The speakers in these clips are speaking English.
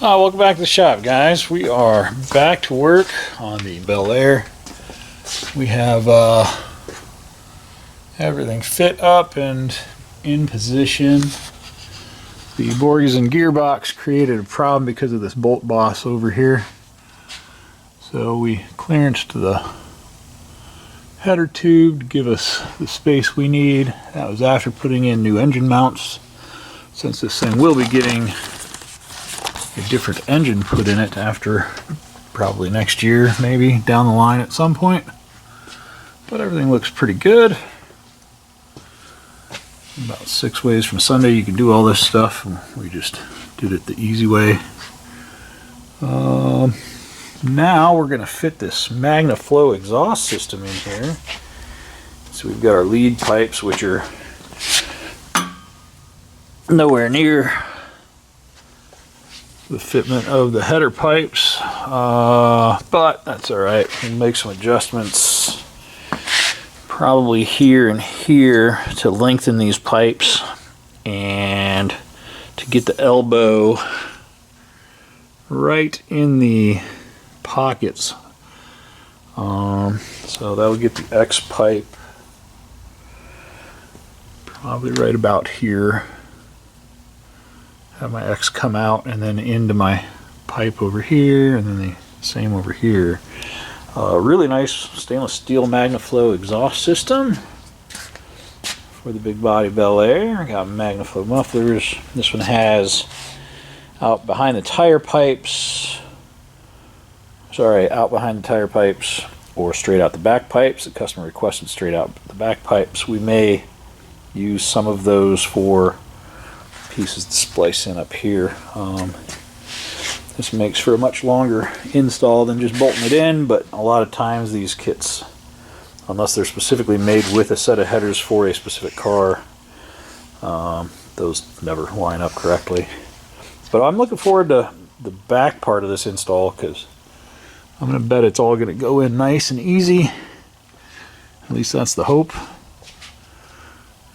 Welcome back to the shop, guys. We are back to work on the Belair. We have everything fit up and in position. The Borgeson gearbox created a problem because of this bolt boss over here. So we clearanced the header tube to give us the space we need. That was after putting in new engine mounts, since this thing will be getting a different engine put in it after probably next year, maybe down the line at some point. But everything looks pretty good. About 6 ways from Sunday you can do all this stuff. We just did it the easy way. Now we're going to fit this Magnaflow exhaust system in here. So we've got our lead pipes, which are nowhere near the fitment of the header pipes, but that's alright. We can make some adjustments probably here and here to lengthen these pipes and to get the elbow right in the pockets. So that will get the X pipe probably right about here. Have my X come out and then into my pipe over here, and then the same over here. Really nice stainless steel Magnaflow exhaust system for the big body Belair. Got Magnaflow mufflers. This one has out behind the tire pipes. Sorry, out behind the tire pipes or straight out the back pipes. The customer requested straight out the back pipes. We may use some of those for pieces to splice in up here. This makes for a much longer install than just bolting it in, but a lot of times these kits, unless they're specifically made with a set of headers for a specific car, those never line up correctly. But I'm looking forward to the back part of this install, because I'm going to bet it's all going to go in nice and easy. At least that's the hope.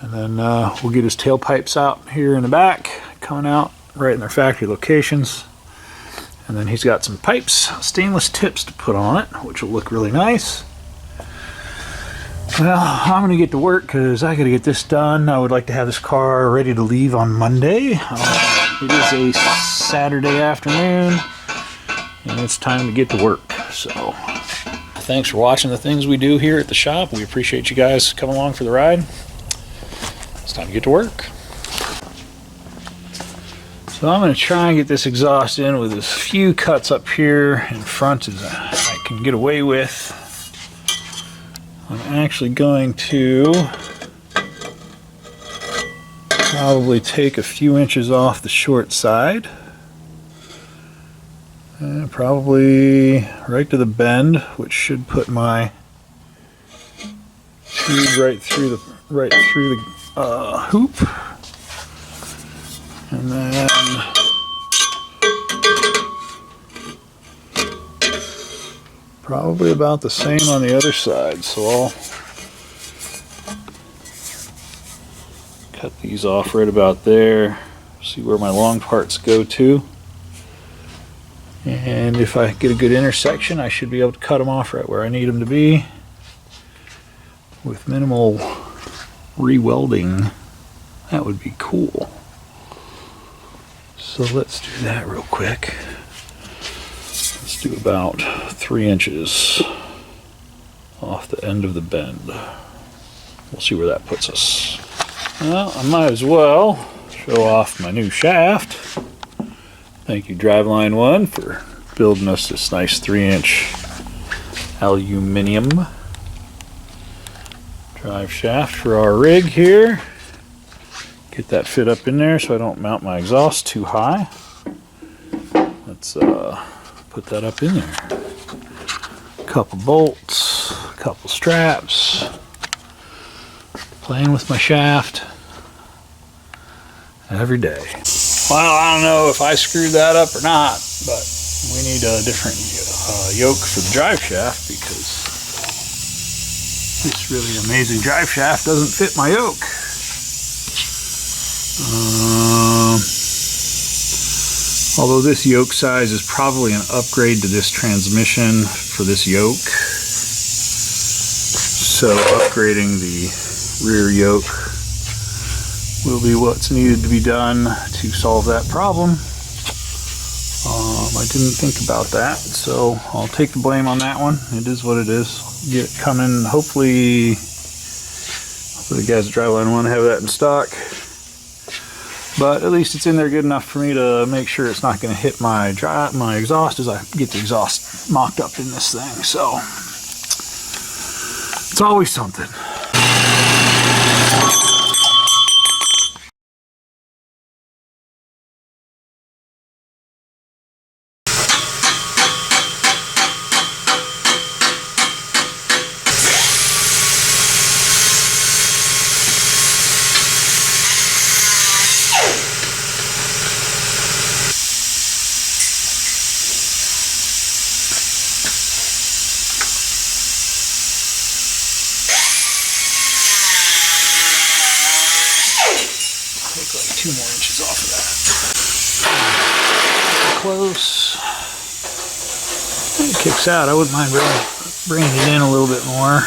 And then we'll get his tailpipes out here in the back, coming out right in their factory locations. And then he's got some pipes, stainless tips to put on it, which will look really nice. Well, I'm going to get to work because I got to get this done. I would like to have this car ready to leave on Monday. It is a Saturday afternoon, and it's time to get to work. So, thanks for watching the things we do here at the shop. We appreciate you guys coming along for the ride. It's time to get to work. So I'm going to try and get this exhaust in with as few cuts up here in front as I can get away with. I'm actually going to probably take a few inches off the short side. And probably right to the bend, which should put my tube right through the hoop, and then probably about the same on the other side. So I'll cut these off right about there, see where my long parts go to, and if I get a good intersection I should be able to cut them off right where I need them to be with minimal re-welding. That would be cool. So let's do that real quick. Let's do about 3 inches off the end of the bend. We'll see where that puts us. Well, I might as well show off my new shaft. Thank you, Driveline One, for building us this nice 3-inch aluminum drive shaft for our rig here. Get that fit up in there so I don't mount my exhaust too high. Let's put that up in there. A couple bolts, a couple straps. Playing with my shaft every day. Well, I don't know if I screwed that up or not, but we need a different yoke for the drive shaft because this really amazing drive shaft doesn't fit my yoke. Although this yoke size is probably an upgrade to this transmission for this yoke. So upgrading the rear yoke will be what's needed to be done to solve that problem. I didn't think about that, so I'll take the blame on that one. It is what it is. Get it coming. Hopefully the guys at Driveline want to have that in stock. But at least it's in there good enough for me to make sure it's not going to hit my exhaust as I get the exhaust mocked up in this thing. So it's always something. Take like 2 more inches off of that. Close. It kicks out. I wouldn't mind bringing it in a little bit more.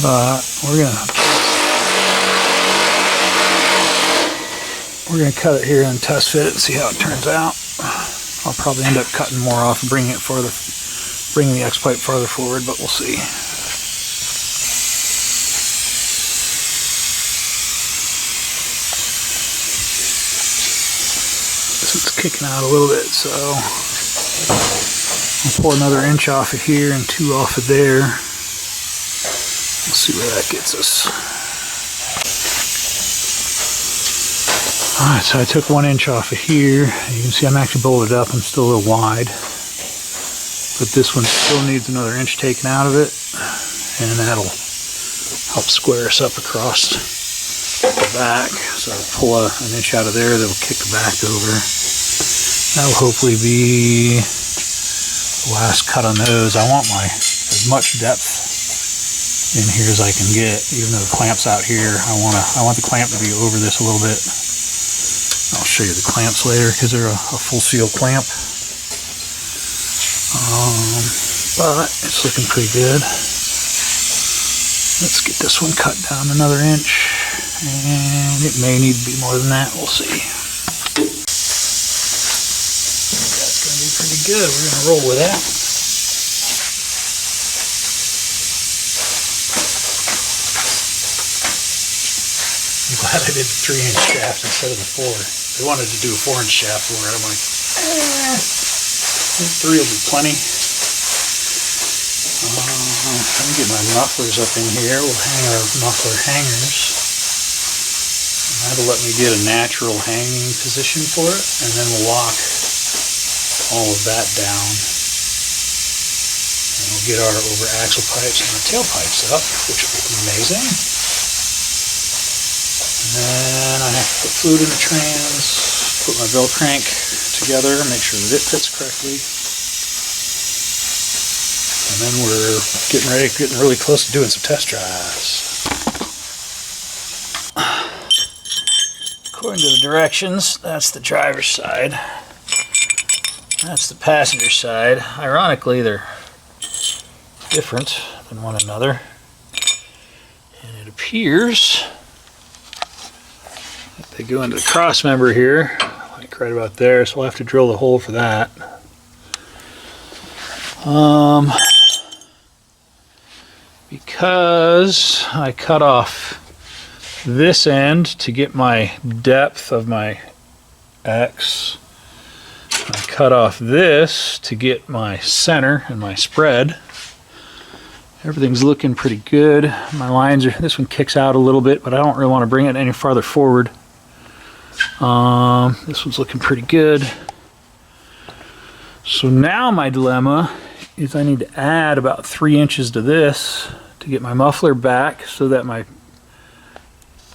But we're gonna cut it here and test fit it and see how it turns out. I'll probably end up cutting more off and bringing the X pipe farther forward, but we'll see. It's kicking out a little bit, so I'll pull another inch off of here and 2 off of there. We'll see where that gets us. Alright, so I took 1 inch off of here. You can see I'm actually bolted up. I'm still a little wide. But this one still needs another inch taken out of it. And that'll help square us up across the back. So I'll pull an inch out of there. That'll kick the back over. That'll hopefully be the last cut on those. I want as much depth in here as I can get, even though the clamp's out here. I want the clamp to be over this a little bit. I'll show you the clamps later because they're a full seal clamp. But it's looking pretty good. Let's get this one cut down another inch, and it may need to be more than that. We'll see. That's going to be pretty good. We're going to roll with that. I'm glad I did the 3-inch shaft instead of the 4. They wanted to do a 4-inch shaft for it. I'm like, 3 will be plenty. Let me get my mufflers up in here. We'll hang our muffler hangers. And that'll let me get a natural hanging position for it. And then we'll lock all of that down. And we'll get our over axle pipes and our tail pipes up, which will be amazing. And then I have to put fluid in the trans, put my bell crank together, make sure that it fits correctly. And then we're getting really close to doing some test drives. According to the directions, that's the driver's side. That's the passenger side. Ironically, they're different than one another. And it appears that they go into the cross member here, like right about there, so we'll have to drill the hole for that. Because I cut off this end to get my depth of my X. I cut off this to get my center and my spread. Everything's looking pretty good. My lines are, this one kicks out a little bit, but I don't really want to bring it any farther forward. This one's looking pretty good. So now my dilemma is I need to add about 3 inches to this to get my muffler back so that my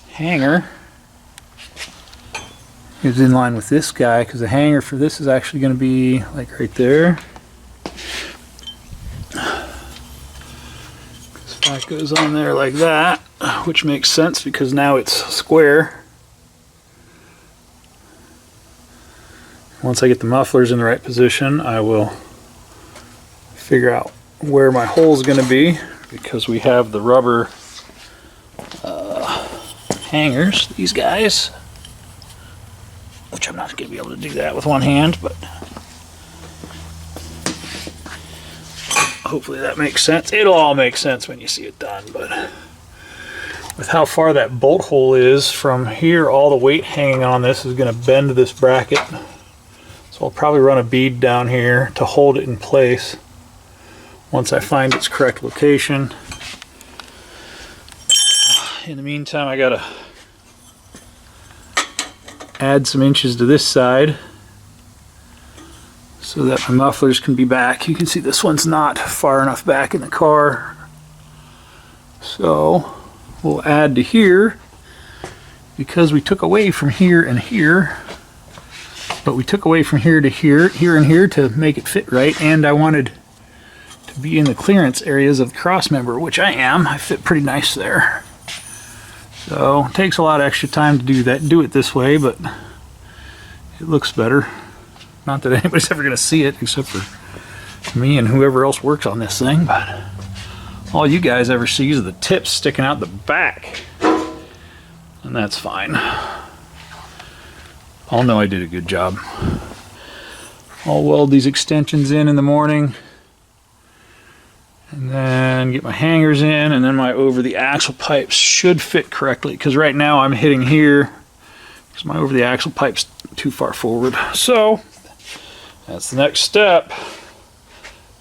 hanger is in line with this guy, because the hanger for this is actually going to be like right there. So that goes on there like that, which makes sense because now it's square. Once I get the mufflers in the right position, I will figure out where my hole is going to be, because we have the rubber hangers, these guys, which I'm not going to be able to do that with one hand, but hopefully that makes sense. It'll all make sense when you see it done, but with how far that bolt hole is from here, all the weight hanging on this is going to bend this bracket. So I'll probably run a bead down here to hold it in place once I find its correct location. In the meantime, I gotta add some inches to this side so that my mufflers can be back. You can see this one's not far enough back in the car. So we'll add to here, because we took away from here and here, but we took away from here to here, here and here to make it fit right, and I wanted to be in the clearance areas of the cross member, which I am. I fit pretty nice there. So it takes a lot of extra time to do it this way, but it looks better. Not that anybody's ever going to see it except for me and whoever else works on this thing, but all you guys ever see is the tips sticking out the back, and that's fine. I'll know I did a good job. I'll weld these extensions in the morning, and then get my hangers in, and then my over the axle pipes should fit correctly, because right now I'm hitting here because my over the axle pipe's too far forward. So that's the next step.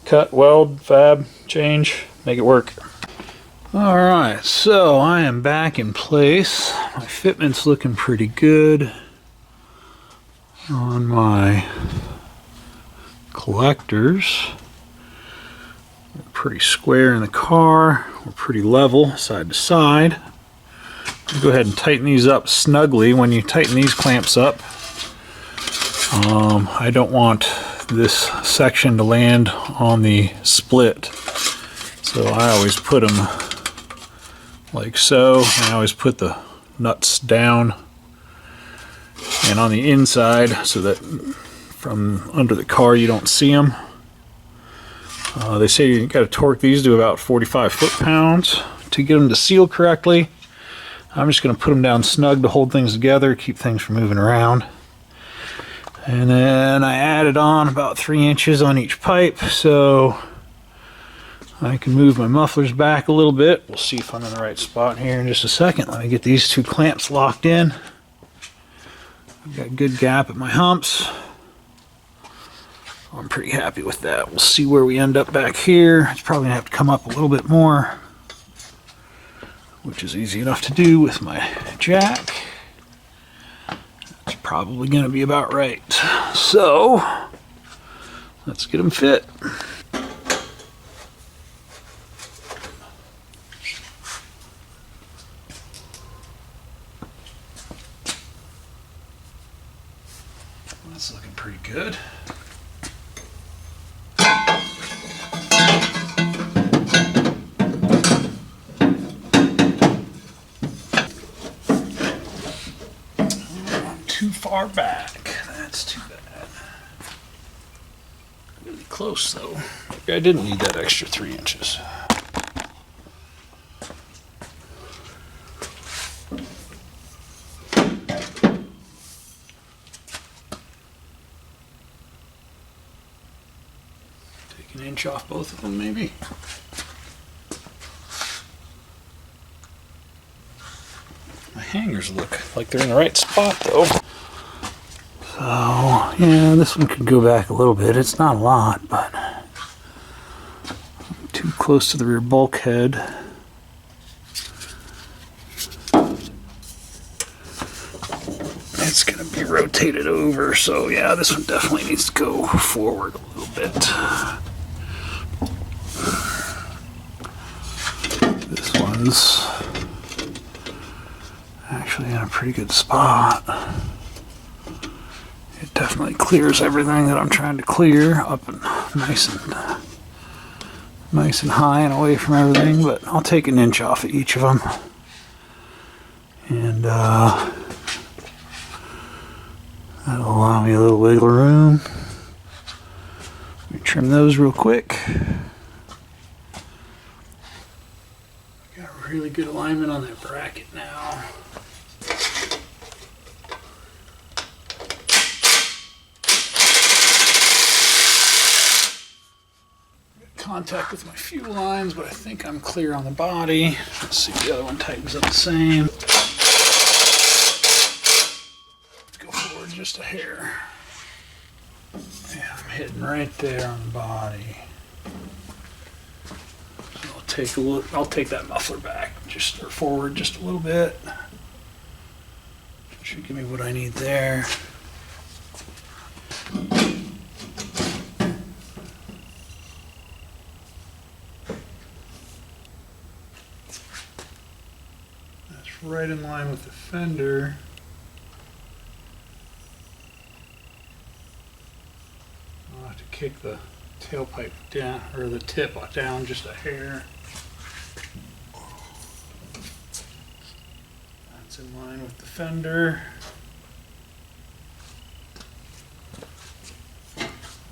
Cut, weld, fab, change, make it work. Alright, so I am back in place. My fitment's looking pretty good on my collectors. We're pretty square in the car. We're pretty level side to side. I'll go ahead and tighten these up snugly. When you tighten these clamps up, I don't want this section to land on the split. So I always put them like so. I always put the nuts down and on the inside so that from under the car you don't see them. They say you got to torque these to about 45 foot-pounds to get them to seal correctly. I'm just going to put them down snug to hold things together, keep things from moving around. And then I added on about 3 inches on each pipe so I can move my mufflers back a little bit. We'll see if I'm in the right spot here in just a second. Let me get these 2 clamps locked in. I've got a good gap at my humps. I'm pretty happy with that. We'll see where we end up back here. It's probably gonna have to come up a little bit more, which is easy enough to do with my jack. It's probably gonna be about right. So let's get them fit. That's looking pretty good. Too far back. That's too bad. Really close though. Maybe I didn't need that extra 3 inches. Take an inch off both of them maybe. My hangers look like they're in the right spot though. So, yeah, this one could go back a little bit. It's not a lot, but I'm too close to the rear bulkhead. It's going to be rotated over, so yeah, this one definitely needs to go forward a little bit. This one's actually in a pretty good spot. It definitely clears everything that I'm trying to clear up and nice and high and away from everything, but I'll take an inch off of each of them. And That'll allow me a little wiggle room. Let me trim those real quick. Got really good alignment on that bracket now. Contact with my fuel lines, but I think I'm clear on the body. Let's see if the other one tightens up the same. Let's go forward just a hair. Yeah, I'm hitting right there on the body. So I'll take a look. I'll take that muffler back just or forward just a little bit. Should give me what I need there. Right in line with the fender. I'll have to kick the tailpipe down, or the tip down just a hair. That's in line with the fender.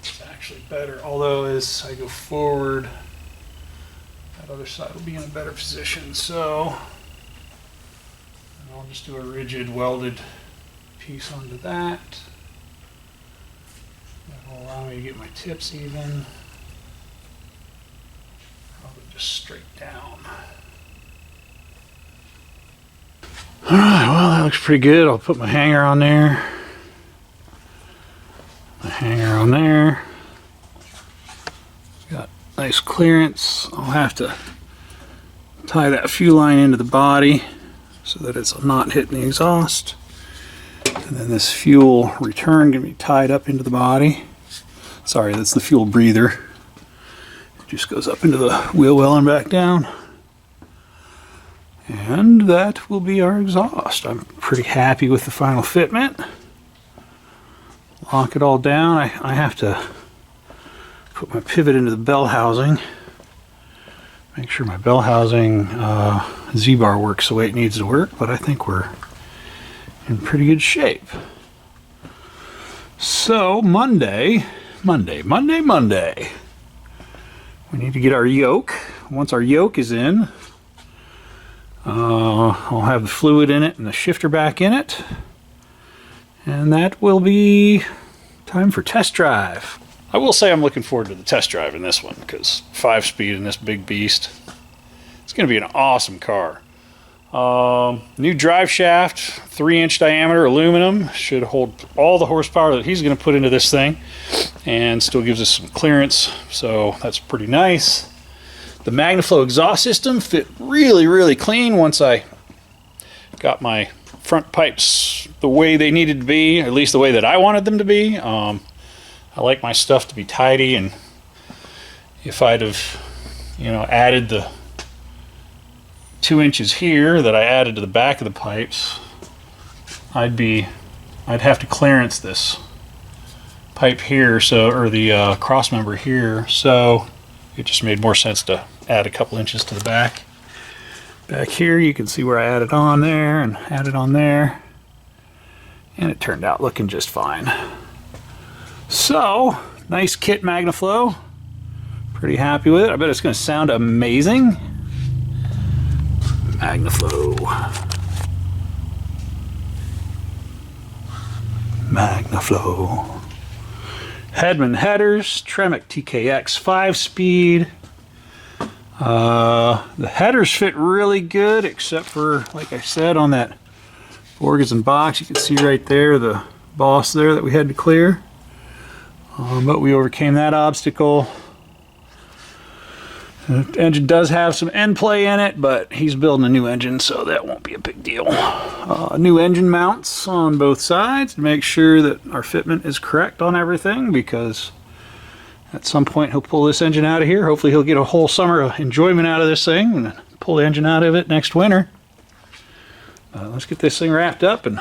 It's actually better, although as I go forward, that other side will be in a better position. So I'll just do a rigid welded piece onto that. That will allow me to get my tips even. Probably just straight down. Alright, well that looks pretty good. I'll put my hanger on there. My hanger on there. Got nice clearance. I'll have to tie that fuel line into the body so that it's not hitting the exhaust. And then this fuel return can be tied up into the body. Sorry, that's the fuel breather. It just goes up into the wheel well and back down. And that will be our exhaust. I'm pretty happy with the final fitment. Lock it all down. I have to put my pivot into the bell housing. Make sure my bell housing Z-bar works the way it needs to work, but I think we're in pretty good shape. So Monday. We need to get our yoke. Once our yoke is in, I'll have the fluid in it and the shifter back in it. And that will be time for test drive. I will say I'm looking forward to the test drive in this one because 5-speed in this big beast. It's going to be an awesome car. New drive shaft, 3-inch diameter aluminum, should hold all the horsepower that he's going to put into this thing and still gives us some clearance, so that's pretty nice. The Magnaflow exhaust system fit really, really clean once I got my front pipes the way they needed to be, at least the way that I wanted them to be. I like my stuff to be tidy, and if I'd have, added the 2 inches here that I added to the back of the pipes, I'd have to clearance this pipe here, or the cross member here, so it just made more sense to add a couple inches to the back. Back here you can see where I added on there and added on there, and it turned out looking just fine. So, nice kit Magnaflow. Pretty happy with it. I bet it's going to sound amazing. Magnaflow. Hedman Headers, Tremec TKX 5-speed. The headers fit really good, except for, like I said, on that Borgeson box, you can see right there the boss there that we had to clear. But we overcame that obstacle. The engine does have some end play in it, but he's building a new engine, so that won't be a big deal. New engine mounts on both sides to make sure that our fitment is correct on everything, because at some point he'll pull this engine out of here. Hopefully he'll get a whole summer of enjoyment out of this thing and pull the engine out of it next winter. Let's get this thing wrapped up and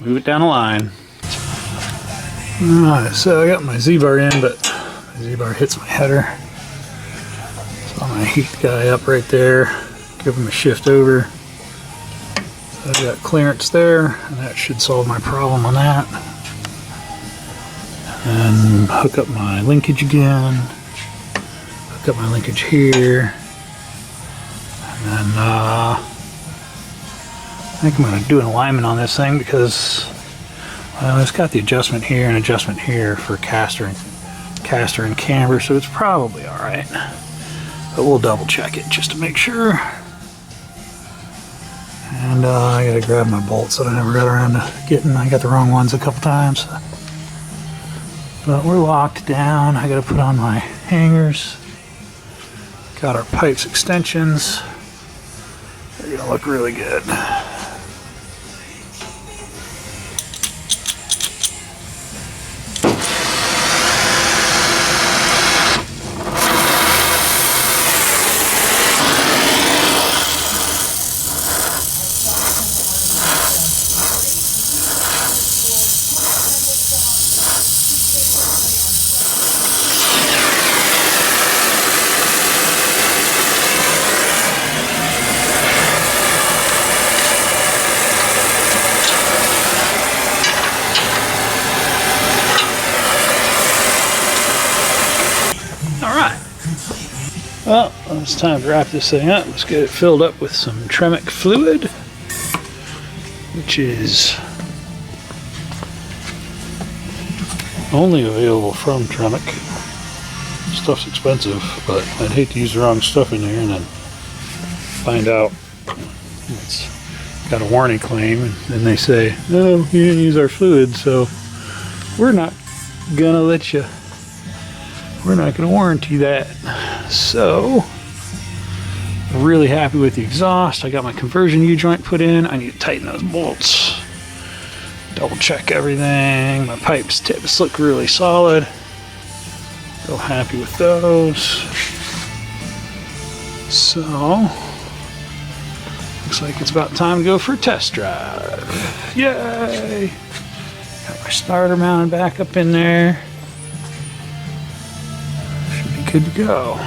move it down the line. Alright, so I got my Z-bar in, but my Z-bar hits my header. So I'm going to heat the guy up right there, give him a shift over. I've got clearance there, and that should solve my problem on that. And hook up my linkage again. Hook up my linkage here. And then I think I'm going to do an alignment on this thing because, well, it's got the adjustment here and adjustment here for caster and camber, so it's probably alright. But we'll double check it just to make sure. And I gotta grab my bolts that I never got around to getting. I got the wrong ones a couple times. But we're locked down. I gotta put on my hangers. Got our pipes extensions. They're gonna look really good. Well, it's time to wrap this thing up. Let's get it filled up with some Tremec fluid, which is only available from Tremec. Stuff's expensive, but I'd hate to use the wrong stuff in there and then find out it's got a warranty claim, and then they say, "No, you didn't use our fluid, so we're not gonna let you. We're not gonna warranty that." So, really happy with the exhaust. I got my conversion U-joint put in. I need to tighten those bolts. Double check everything. My tips look really solid. Real happy with those. So, looks like it's about time to go for a test drive. Yay! Got my starter mounted back up in there. Good to go.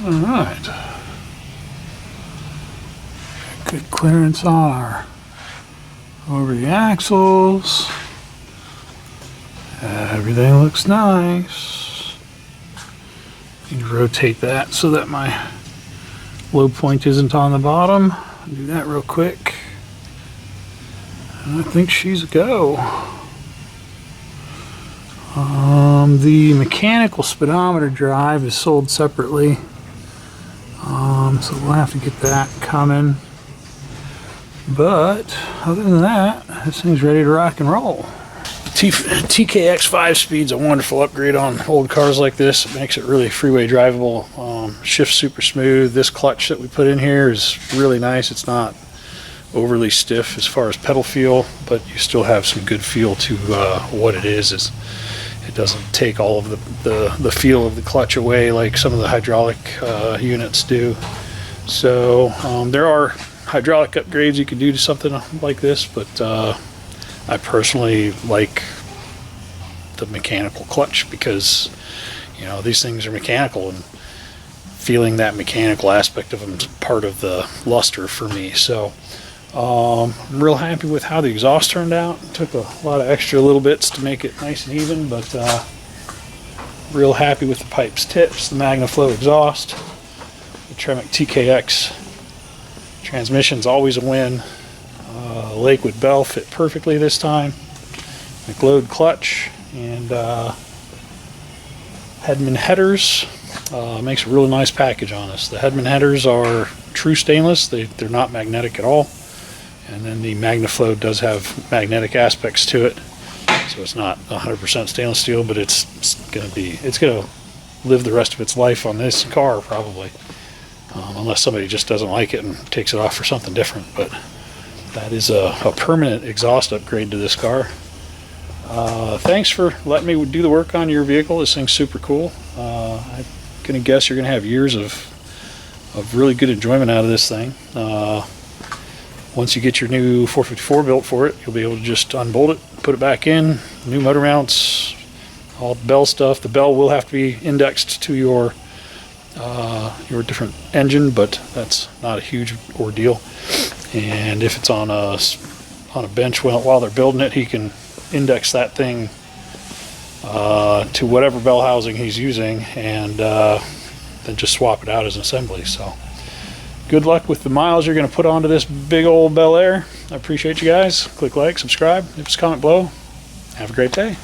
Alright. Good clearance on our over the axles. Everything looks nice. Need to rotate that so that my low point isn't on the bottom. I'll do that real quick. And I think she's a go. The mechanical speedometer drive is sold separately, so we'll have to get that coming. But other than that, this thing's ready to rock and roll. TKX 5-speed's a wonderful upgrade on old cars like this. It makes it really freeway drivable. Shifts super smooth. This clutch that we put in here is really nice. It's not overly stiff as far as pedal feel, but you still have some good feel to what it is. It doesn't take all of the feel of the clutch away like some of the hydraulic units do. So there are hydraulic upgrades you can do to something like this, but I personally like the mechanical clutch because, you know, these things are mechanical, and feeling that mechanical aspect of them is part of the luster for me. So I'm real happy with how the exhaust turned out. It took a lot of extra little bits to make it nice and even, but real happy with the pipes, tips, the Magnaflow exhaust. The Tremec TKX transmission's always a win. Lakewood bell fit perfectly this time. McLeod clutch and Hedman Headers makes a really nice package on us. The Hedman Headers are true stainless. They're not magnetic at all. And then the Magnaflow does have magnetic aspects to it, so it's not 100% stainless steel, but it's gonna live the rest of its life on this car probably, unless somebody just doesn't like it and takes it off for something different. But that is a permanent exhaust upgrade to this car. Thanks for letting me do the work on your vehicle. This thing's super cool. I'm gonna guess you're gonna have years of really good enjoyment out of this thing. Once you get your new 454 built for it, you'll be able to just unbolt it, put it back in, new motor mounts, all the bell stuff. The bell will have to be indexed to your different engine, but that's not a huge ordeal. And if it's on a bench while they're building it, he can index that thing to whatever bell housing he's using, and then just swap it out as an assembly. So good luck with the miles you're going to put onto this big old Belair. I appreciate you guys. Click like, subscribe, leave us a comment below. Have a great day.